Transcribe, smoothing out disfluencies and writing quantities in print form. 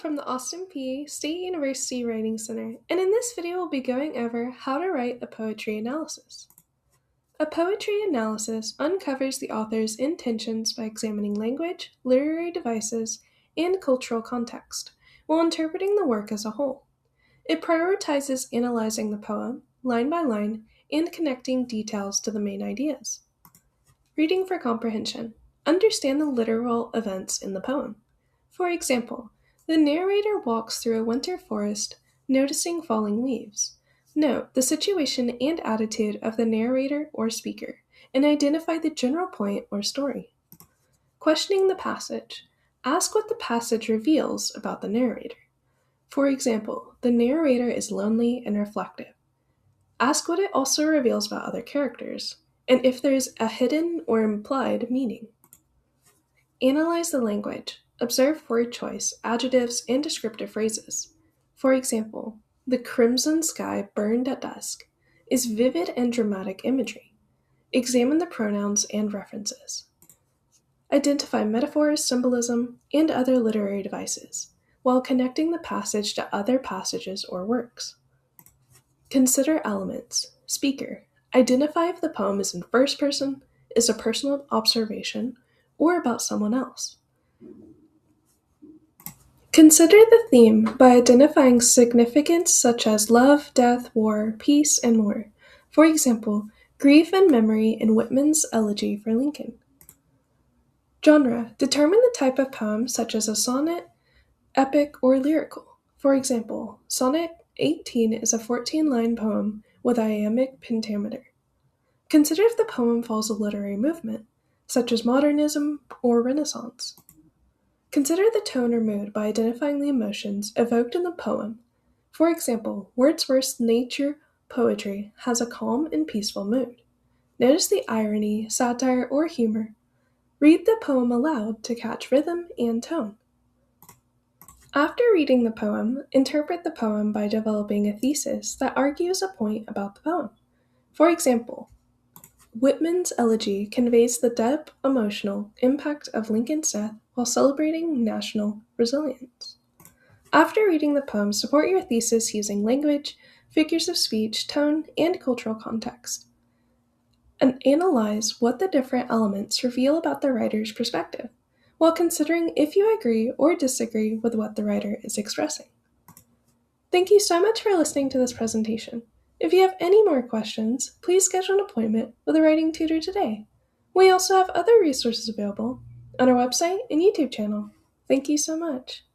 from the Austin Peay State University Writing Center, and in this video we'll be going over how to write a poetry analysis. A poetry analysis uncovers the author's intentions by examining language, literary devices, and cultural context, while interpreting the work as a whole. It prioritizes analyzing the poem, line by line, and connecting details to the main ideas. Reading for comprehension. Understand the literal events in the poem. For example, the narrator walks through a winter forest, noticing falling leaves. Note the situation and attitude of the narrator or speaker, and identify the general point or story. Questioning the passage. Ask what the passage reveals about the narrator. For example, the narrator is lonely and reflective. Ask what it also reveals about other characters, and if there is a hidden or implied meaning. Analyze the language. Observe word choice, adjectives, and descriptive phrases. For example, the crimson sky burned at dusk is vivid and dramatic imagery. Examine the pronouns and references. Identify metaphors, symbolism, and other literary devices, while connecting the passage to other passages or works. Consider elements. Speaker. Identify if the poem is in first person, is a personal observation, or about someone else. Consider the theme by identifying significance such as love, death, war, peace, and more. For example, grief and memory in Whitman's Elegy for Lincoln. Genre. Determine the type of poem such as a sonnet, epic, or lyrical. For example, Sonnet 18 is a 14-line poem with iambic pentameter. Consider if the poem follows a literary movement, such as modernism or Renaissance. Consider the tone or mood by identifying the emotions evoked in the poem. For example, Wordsworth's nature poetry has a calm and peaceful mood. Notice the irony, satire, or humor. Read the poem aloud to catch rhythm and tone. After reading the poem, interpret the poem by developing a thesis that argues a point about the poem. For example, Whitman's Elegy conveys the deep emotional impact of Lincoln's death while celebrating national resilience. After reading the poem, support your thesis using language, figures of speech, tone, and cultural context. And analyze what the different elements reveal about the writer's perspective, while considering if you agree or disagree with what the writer is expressing. Thank you so much for listening to this presentation. If you have any more questions, please schedule an appointment with a writing tutor today. We also have other resources available on our website and YouTube channel. Thank you so much.